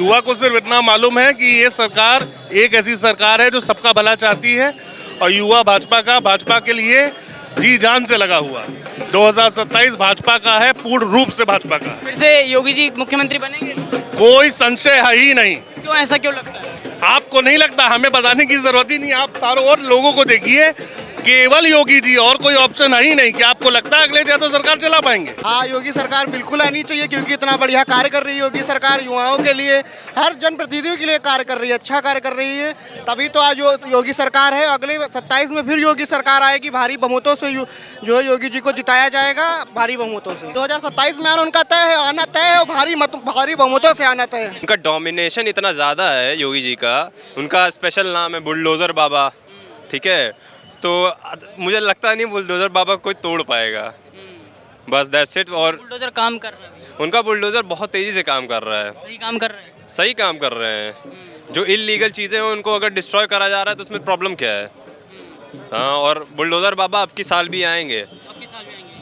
युवा को सिर्फ इतना मालूम है कि ये सरकार एक ऐसी सरकार है जो सबका भला चाहती है और युवा भाजपा के लिए जी जान से लगा हुआ। 2027 भाजपा का है, पूर्ण रूप से भाजपा का। फिर से योगी जी मुख्यमंत्री बनेंगे? कोई संशय है ही नहीं। क्यों, ऐसा क्यों लगता है? आपको नहीं लगता? हमें बताने की जरूरत ही नहीं। आप सारों और लोगों को देखिए, केवल योगी जी, और कोई ऑप्शन है ही नहीं। क्या आपको लगता है अगले तो सरकार चला पाएंगे? हाँ, योगी सरकार बिल्कुल आनी चाहिए क्योंकि इतना बढ़िया कार्य कर रही है योगी सरकार। युवाओं के लिए, हर जनप्रतिनिधियों के लिए कार्य कर रही है, अच्छा कार्य कर रही है। तभी तो आज योगी सरकार है। अगले 27 में फिर योगी सरकार आएगी, भारी बहुमतों से जो है योगी जी को जिताया जाएगा, भारी बहुमतों से। 2027 में आना उनका तय है, आना तय है, भारी बहुमतों से आना तय है। उनका डोमिनेशन इतना ज़्यादा है योगी जी का। उनका स्पेशल नाम है बुलडोज़र बाबा, ठीक है। तो मुझे लगता नहीं बुलडोज़र बाबा कोई तोड़ पाएगा, बस दैट्स इट। और बुलडोजर काम कर रहे हैं? उनका बुलडोज़र बहुत तेज़ी से काम कर रहा है। सही काम कर रहे हैं? सही काम कर रहे हैं। जो इलीगल चीज़ें हैं उनको अगर डिस्ट्रॉय करा जा रहा है तो उसमें प्रॉब्लम क्या है? हाँ, और बुलडोज़र बाबा अब की साल भी आएंगे,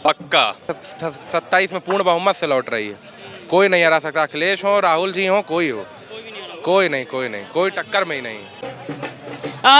पक्का। 27 में पूर्ण बहुमत से लौट रही है। कोई नहीं हरा सकता, अखिलेश हो, राहुल जी हो, कोई कोई नहीं, कोई टक्कर में ही नहीं।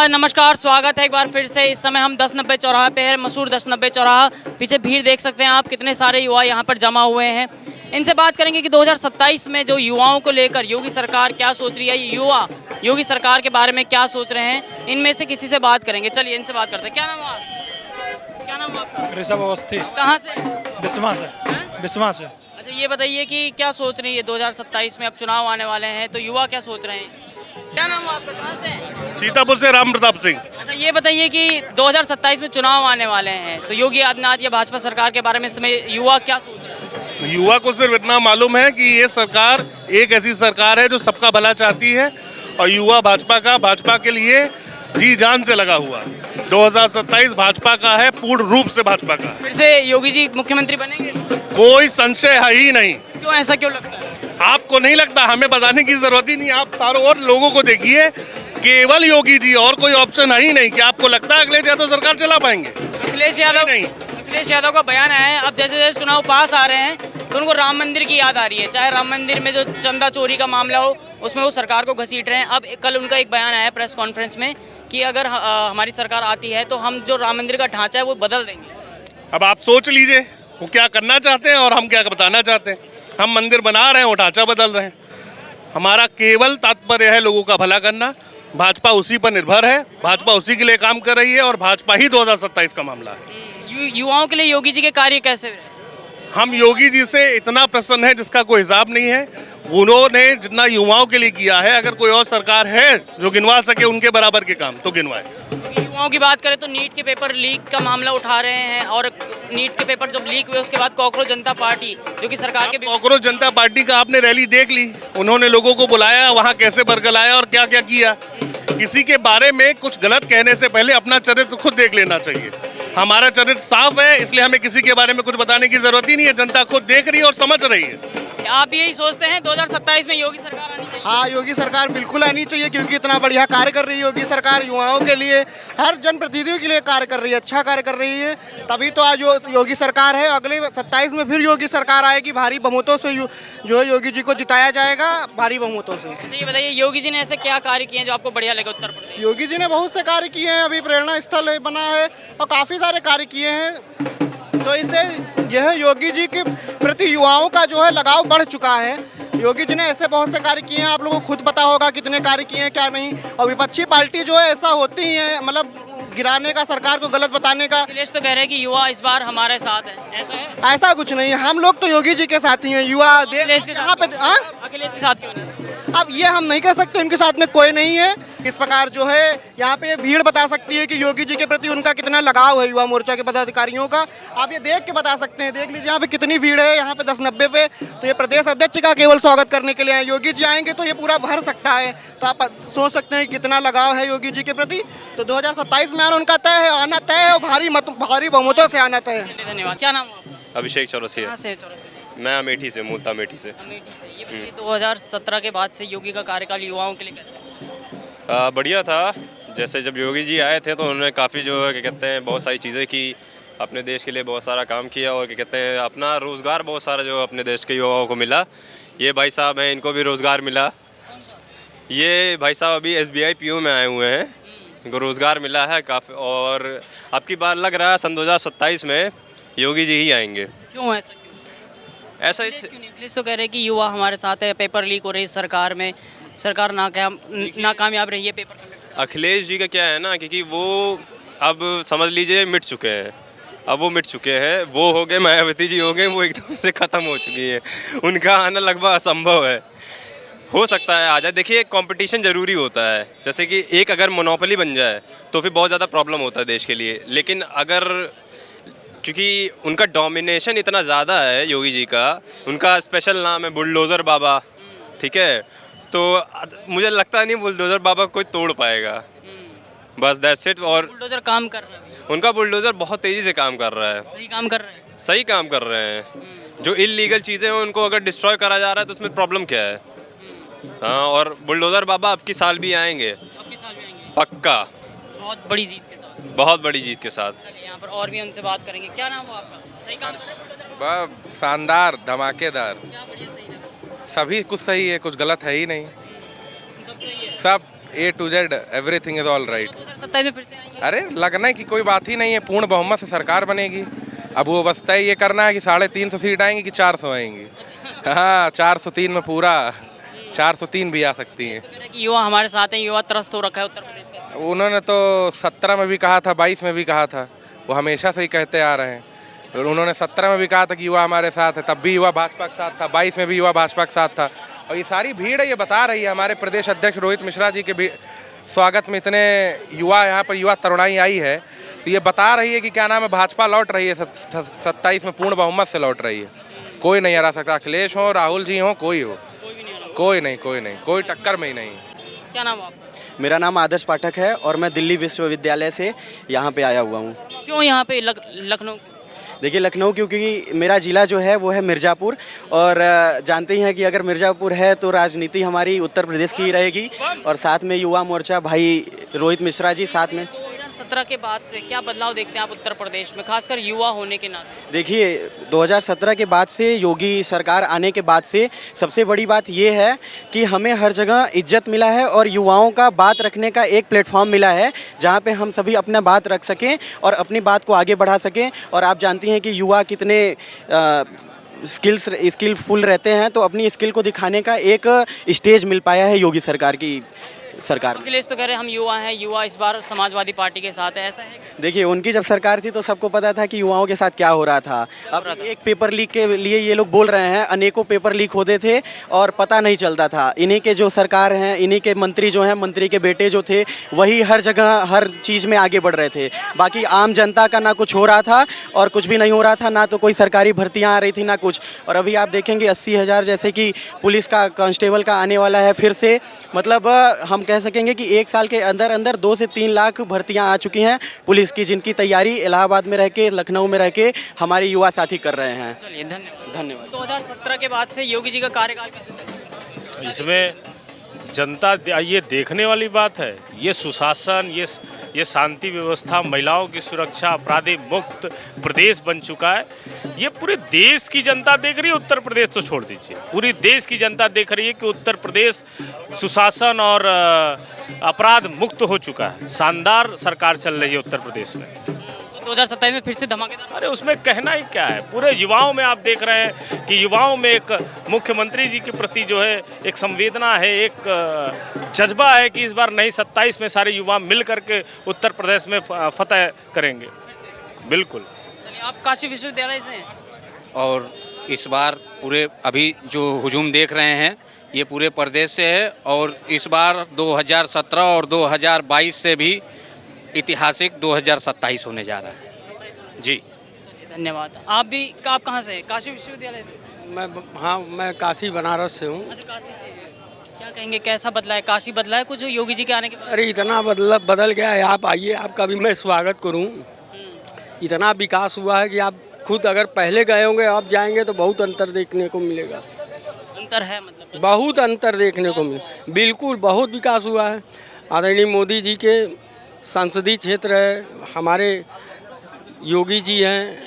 नमस्कार, स्वागत है एक बार फिर से। इस समय हम 1090 चौराहा पे है, मशहूर 1090 चौराहा। पीछे भीड़ देख सकते हैं आप, कितने सारे युवा यहाँ पर जमा हुए हैं। इनसे बात करेंगे कि 2027 में जो युवाओं को लेकर योगी सरकार क्या सोच रही है, युवा योगी सरकार के बारे में क्या सोच रहे हैं। इनमें से किसी से बात करेंगे। चलिए इनसे बात करते हैं। क्या नाम है? क्या नाम है आपका? ऋषभ अवस्थी। कहाँ से? विश्वास है। विश्वास है। अच्छा, ये बताइए कि क्या सोच रही है 2027 में, अब चुनाव आने वाले हैं तो युवा क्या सोच रहे हैं? क्या नाम है आपका? कहाँ से? सीतापुर से राम प्रताप सिंह। अच्छा, ये बताइए कि 2027 में चुनाव आने वाले हैं तो योगी आदित्यनाथ या भाजपा सरकार के बारे में इस समय युवा क्या सोच रहे हैं? युवा को सिर्फ इतना मालूम है कि ये सरकार एक ऐसी सरकार है जो सबका भला चाहती है और युवा भाजपा के लिए जी जान से लगा हुआ। 2027 भाजपा का है, पूर्ण रूप से भाजपा का। फिर से योगी जी मुख्यमंत्री बनेंगे? कोई संशय है ही नहीं। क्यों, ऐसा क्यों लगता है? आपको नहीं लगता? हमें बताने की जरूरत ही नहीं। आप सारों और लोगों को देखिए, केवल योगी जी, और कोई ऑप्शन है ही नहीं। क्या आपको लगता है अगले तो सरकार चला पाएंगे? अखिलेश यादव का बयान आया है, अब जैसे जैसे चुनाव पास आ रहे हैं तो उनको राम मंदिर की याद आ रही है। चाहे राम मंदिर में जो चंदा चोरी का मामला हो उसमें वो सरकार को घसीट रहे हैं। अब कल उनका एक बयान आया प्रेस कॉन्फ्रेंस में कि अगर हमारी सरकार आती है तो हम जो राम मंदिर का ढांचा है वो बदल देंगे। अब आप सोच लीजिए वो क्या करना चाहते हैं और हम क्या बताना चाहते हैं। हम मंदिर बना रहे हैं, वो ढांचा बदल रहे हैं। हमारा केवल तात्पर्य है लोगों का भला करना। भाजपा उसी पर निर्भर है, भाजपा उसी के लिए काम कर रही है और भाजपा ही 2027 का मामला है। युवाओं के लिए योगी जी के कार्य कैसे रहे? हम योगी जी से इतना प्रसन्न है जिसका कोई हिसाब नहीं है। उन्होंने जितना युवाओं के लिए किया है, अगर कोई और सरकार है जो गिनवा सके उनके बराबर के काम तो गिनवाए। युवाओं की बात करें तो नीट के पेपर लीक का मामला उठा रहे हैं और नीट के पेपर जब लीक हुए उसके बाद कॉकरोच जनता पार्टी जो कि सरकार के कॉकरोच जनता पार्टी का आपने रैली देख ली। उन्होंने लोगों को बुलाया, वहाँ कैसे बरगलाया और क्या क्या किया। किसी के बारे में कुछ गलत कहने से पहले अपना चरित्र खुद देख लेना चाहिए। हमारा चरित्र साफ है, इसलिए हमें किसी के बारे में कुछ बताने की जरूरत ही नहीं है। जनता खुद देख रही है और समझ रही है। आप यही सोचते हैं 2027 में योगी सरकार आनी चाहिए? हाँ, योगी सरकार बिल्कुल आनी चाहिए क्योंकि इतना बढ़िया कार्य कर रही है योगी सरकार। युवाओं के लिए, हर जनप्रतिनिधियों के लिए कार्य कर रही है, अच्छा कार्य कर रही है। तभी तो आज योगी सरकार है। अगले 27 में फिर योगी सरकार आएगी, भारी बहुमतों से जो है योगी जी को जिताया जाएगा, भारी बहुमतों से। ये बताइए योगी जी ने ऐसे क्या कार्य किए हैं जो आपको बढ़िया लगे उत्तर प्रदेश? योगी जी ने बहुत से कार्य किए हैं। अभी प्रेरणा स्थल बना है और काफ़ी सारे कार्य किए हैं। तो इससे यह योगी जी के प्रति युवाओं का जो है लगाव बढ़ चुका है। योगी जी ने ऐसे बहुत से कार्य किए हैं, आप लोगों को खुद पता होगा कितने कार्य किए हैं क्या नहीं। और विपक्षी पार्टी जो है ऐसा होती ही है, मतलब गिराने का, सरकार को गलत बताने का। अखिलेश तो कह रहे हैं कि युवा इस बार हमारे साथ है, ऐसा है? ऐसा कुछ नहीं है, हम लोग तो योगी जी के साथ ही हैं। युवा अखिलेश के यहाँ पे अखिलेश के साथ क्यों नहीं? अब ये हम नहीं कह सकते उनके साथ में कोई नहीं है। इस प्रकार जो है यहाँ पे भीड़ बता सकती है कि योगी जी के प्रति उनका कितना लगाव है, युवा मोर्चा के पदाधिकारियों का। आप ये देख के बता सकते हैं। देख लीजिए यहाँ पे कितनी भीड़ है, यहाँ पे 1090 पे। तो ये प्रदेश अध्यक्ष का केवल स्वागत करने के लिए आए। योगी जी आएंगे तो ये पूरा भर सकता है। तो आप सोच सकते हैं कितना लगाव है योगी जी के प्रति। तो 2027 में आना उनका तय है, आना तय है और भारी बहुमतों से आना तय है। धन्यवाद। क्या नाम है? अभिषेक चौरसिया। कहाँ से? चौराहा। मैं अमेठी से, मूलता अमेठी से। अमेठी से। ये बताइए 2017 के बाद से योगी का कार्यकाल युवाओं के लिए कैसा? बढ़िया था। जैसे जब योगी जी आए थे तो उन्होंने काफ़ी जो क्या कहते हैं बहुत सारी चीज़ें की, अपने देश के लिए बहुत सारा काम किया और क्या कहते हैं अपना रोज़गार बहुत सारा जो अपने देश के युवाओं को मिला। ये भाई साहब हैं, इनको भी रोज़गार मिला। ये भाई साहब अभी SBI PO में आए हुए हैं, इनको रोज़गार मिला है काफ़ी, और अब की बार लग रहा है सन 2027 में योगी जी ही आएंगे। क्यों ऐसा क्यों? ऐसा अखिलेश क्यों नहीं? अखिलेश तो कह रहे हैं कि युवा हमारे साथ है, पेपर लीक हो रही है सरकार में, सरकार नाकामयाब रही है पेपर कंडक्ट। अखिलेश जी का क्या है ना, क्योंकि वो अब समझ लीजिए मिट चुके हैं, अब वो मिट चुके हैं, वो हो गए, मायावती जी हो गए, वो एकदम से ख़त्म हो चुकी है, उनका आना लगभग असंभव है। हो सकता है आ जाए, देखिए कंपटीशन ज़रूरी होता है, जैसे कि एक अगर मोनोपोली बन जाए तो फिर बहुत ज़्यादा प्रॉब्लम होता है देश के लिए, लेकिन अगर क्योंकि उनका डोमिनेशन इतना ज़्यादा है योगी जी का, उनका स्पेशल नाम है बुलडोज़र बाबा, ठीक है, तो मुझे लगता नहीं बुलडोज़र बाबा कोई तोड़ पाएगा, बस दैट्स इट। और बुलडोजर काम कर रहा है, उनका बुलडोज़र बहुत तेज़ी से काम कर रहा है, सही काम कर रहे हैं। सही काम कर रहे हैं, जो इलीगल चीज़ें हैं उनको अगर डिस्ट्रॉय करा जा रहा है तो उसमें प्रॉब्लम क्या है। हाँ, और बुलडोज़र बाबा अब की साल भी आएंगे, अब किस साल भी आएंगे? पक्का, बहुत बड़ी जीत के साथ। बहुत बड़ी जीत के साथ। चलिए यहाँ पर और भी उनसे बात करेंगे। क्या नाम हो आपका? सही काम कर रहे हैं बुलडोजर? वाह, शानदार, धमाकेदार, क्या बढ़िया सही लगा? सभी कुछ सही है, कुछ गलत है ही नहीं, सब सही है। सब A to Z everything is all right. 2027 में फिर से आएंगे? अरे लगना की कोई बात ही नहीं है, पूर्ण बहुमत से सरकार बनेगी। अब वो बस तय ये करना है कि 350 सीट आएंगी कि 400 आएंगी। हाँ, 403 में पूरा 403 भी आ सकती हैं। तो कह रहे हैं कि युवा हमारे साथ हैं, युवा त्रस्त हो रखा है उत्तर प्रदेश का। उन्होंने तो 17 में भी कहा था, 22 में भी कहा था, वो हमेशा से ही कहते आ रहे हैं। और उन्होंने 17 में भी कहा था कि युवा हमारे साथ है, तब भी युवा भाजपा के साथ था, 22 में भी युवा भाजपा के साथ था। और ये सारी भीड़ है, ये बता रही है, हमारे प्रदेश अध्यक्ष रोहित मिश्रा जी के भी स्वागत में इतने युवा, यहाँ पर युवा तरुणाई आई है, तो ये बता रही है कि क्या नाम है, भाजपा लौट रही है, 27 में पूर्ण बहुमत से लौट रही है। कोई नहीं हरा सकता, अखिलेश हो, राहुल जी हो, कोई हो, कोई नहीं, कोई नहीं, कोई टक्कर में ही नहीं। क्या नाम है आपका? मेरा नाम आदर्श पाठक है और मैं दिल्ली विश्वविद्यालय से यहाँ पे आया हुआ हूँ। क्यों यहाँ पे लखनऊ? देखिए लखनऊ क्योंकि मेरा ज़िला जो है वो है मिर्ज़ापुर, और जानते ही हैं कि अगर मिर्ज़ापुर है तो राजनीति हमारी उत्तर प्रदेश की ही रहेगी, और साथ में युवा मोर्चा भाई रोहित मिश्रा जी साथ में। 2017 के बाद से क्या बदलाव देखते हैं आप उत्तर प्रदेश में, खासकर युवा होने के नाते? देखिए 2017 के बाद से, योगी सरकार आने के बाद से सबसे बड़ी बात ये है कि हमें हर जगह इज्जत मिला है और युवाओं का बात रखने का एक प्लेटफॉर्म मिला है जहाँ पे हम सभी अपना बात रख सकें और अपनी बात को आगे बढ़ा सकें। और आप जानती हैं कि युवा कितने स्किलफुल रहते हैं, तो अपनी स्किल को दिखाने का एक स्टेज मिल पाया है योगी सरकार की सरकार में। अखिलेश तो कह रहे हैं हम युवा हैं, युवा इस बार समाजवादी पार्टी के साथ है, ऐसा है? देखिए उनकी जब सरकार थी तो सबको पता था कि युवाओं के साथ क्या हो रहा था। अब एक पेपर लीक के लिए ये लोग बोल रहे हैं, अनेकों पेपर लीक होते थे और पता नहीं चलता था। इन्हीं के जो सरकार हैं, इन्हीं के मंत्री जो हैं, मंत्री के बेटे जो थे, वही हर जगह हर चीज़ में आगे बढ़ रहे थे। बाकी आम जनता का ना कुछ हो रहा था और कुछ भी नहीं हो रहा था, ना तो कोई सरकारी भर्तियाँ आ रही थी ना कुछ। और अभी आप देखेंगे 80,000 जैसे कि पुलिस का कांस्टेबल का आने वाला है फिर से। मतलब हम कह सकेंगे कि एक साल के अंदर अंदर 2 से 3 लाख भर्तियां आ चुकी हैं पुलिस की, जिनकी तैयारी इलाहाबाद में रह के, लखनऊ में रह के हमारे युवा साथी कर रहे हैं। चलिए धन्यवाद। धन्यवाद। 2017 के बाद से योगी जी का कार्यकाल कैसे चला? इसमें जनता ये देखने वाली बात है, ये सुशासन, ये शांति व्यवस्था, महिलाओं की सुरक्षा, अपराधी मुक्त प्रदेश बन चुका है। ये पूरे देश की जनता देख रही है, उत्तर प्रदेश तो छोड़ दीजिए, पूरी देश की जनता देख रही है कि उत्तर प्रदेश सुशासन और अपराध मुक्त हो चुका है। शानदार सरकार चल रही है उत्तर प्रदेश में। 2027 में फिर से धमाकेदार? अरे उसमें कहना ही क्या है, पूरे युवाओं में आप देख रहे हैं कि युवाओं में एक मुख्यमंत्री जी के प्रति जो है एक संवेदना है, एक जज्बा है कि इस बार नहीं 27 में सारे युवा मिल करके उत्तर प्रदेश में फतह करेंगे। बिल्कुल। चलिए आप काशी विश्वविद्यालय से हैं? और इस बार पूरे अभी जो हुजूम देख रहे हैं ये पूरे प्रदेश से है, और इस बार 2017 और 2022 से भी ऐतिहासिक 2027 होने जा रहा है जी। धन्यवाद। आप कहाँ से हैं? काशी विश्वविद्यालय से? मैं काशी बनारस से हूँ। अच्छा, काशी से हैं। क्या कहेंगे, कैसा बदला है, काशी बदला है कुछ योगी जी के आने के बाद? अरे इतना बदल गया है, आप आइए, आपका भी मैं स्वागत करूँ। इतना विकास हुआ है कि आप खुद अगर पहले गए होंगे, अब जाएंगे तो बहुत अंतर देखने को मिलेगा। अंतर है मतलब? बहुत अंतर देखने को मिले, बिल्कुल बहुत विकास हुआ है। आदरणीय मोदी जी के संसदीय क्षेत्र है, हमारे योगी जी हैं,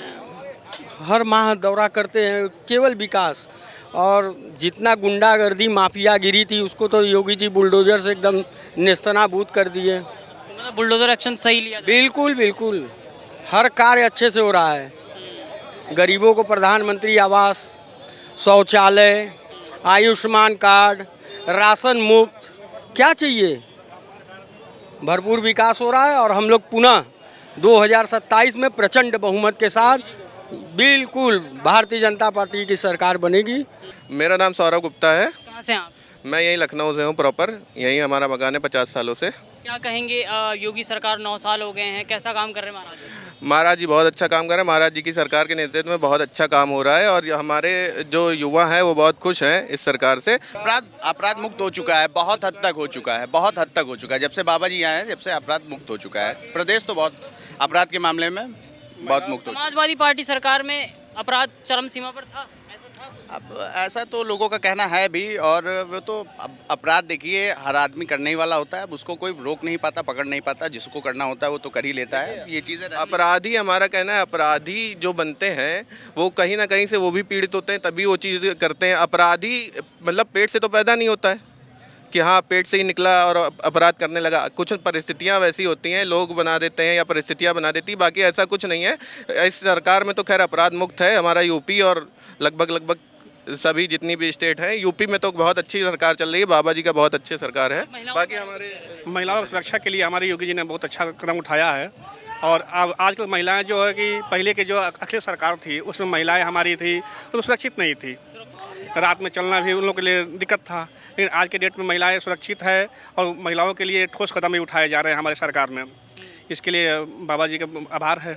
हर माह दौरा करते हैं, केवल विकास। और जितना गुंडागर्दी माफियागिरी थी उसको तो योगी जी बुलडोजर से एकदम नेस्तनाबूद कर दिए। मतलब बुलडोजर एक्शन सही लिया था। बिल्कुल बिल्कुल, हर कार्य अच्छे से हो रहा है। गरीबों को प्रधानमंत्री आवास, शौचालय, आयुष्मान कार्ड, राशन मुफ्त, क्या चाहिए? भरपूर विकास हो रहा है और हम लोग पुनः 2027 में प्रचंड बहुमत के साथ बिल्कुल भारतीय जनता पार्टी की सरकार बनेगी। मेरा नाम सौरभ गुप्ता है। कहाँ से हैं आप? मैं यहीं लखनऊ से हूँ प्रॉपर, यहीं हमारा मकान है 50 सालों से। क्या कहेंगे योगी सरकार 9 साल हो गए हैं, कैसा काम कर रहे हैं महाराज जी? महाराज जी बहुत अच्छा काम कर रहे हैं। महाराज जी की सरकार के नेतृत्व में बहुत अच्छा काम हो रहा है और हमारे जो युवा हैं वो बहुत खुश हैं इस सरकार से। अपराध मुक्त हो चुका है, बहुत हद तक हो चुका है, बहुत हद तक हो चुका है। जब से बाबा जी आए हैं, जब से अपराध मुक्त हो चुका है प्रदेश, तो बहुत अपराध के मामले में बहुत मुक्त हो चुका है। समाजवादी पार्टी सरकार में अपराध चरम सीमा पर था, ऐसा था? अब ऐसा तो लोगों का कहना है भी, और वो तो अपराध देखिए हर आदमी करने ही वाला होता है, अब उसको कोई रोक नहीं पाता, पकड़ नहीं पाता, जिसको करना होता है वो तो कर ही लेता है। ये चीज़ें अपराधी, हमारा कहना है अपराधी जो बनते हैं वो कहीं ना कहीं से वो भी पीड़ित होते हैं, तभी वो चीज़ करते हैं। अपराधी मतलब पेट से तो पैदा नहीं होता है कि हाँ पेट से ही निकला और अपराध करने लगा। कुछ परिस्थितियाँ वैसी होती हैं, लोग बना देते हैं या परिस्थितियाँ बना देती, बाकी ऐसा कुछ नहीं है। इस सरकार में तो खैर अपराध मुक्त है हमारा यूपी और लगभग सभी जितनी भी स्टेट हैं। यूपी में तो बहुत अच्छी सरकार चल रही है, बाबा जी का बहुत अच्छी सरकार है। बाकी हमारे महिलाओं की सुरक्षा के लिए हमारे योगी जी ने बहुत अच्छा कदम उठाया है। और अब आजकल महिलाएं जो है कि पहले के जो अखिलेश सरकार थी उसमें महिलाएं हमारी थी तो सुरक्षित नहीं थी, रात में चलना भी उन लोगों के लिए दिक्कत था। लेकिन आज के डेट में महिलाएं सुरक्षित है और महिलाओं के लिए ठोस कदम भी उठाए जा रहे हैं हमारे सरकार में। इसके लिए बाबा जी का आभार है।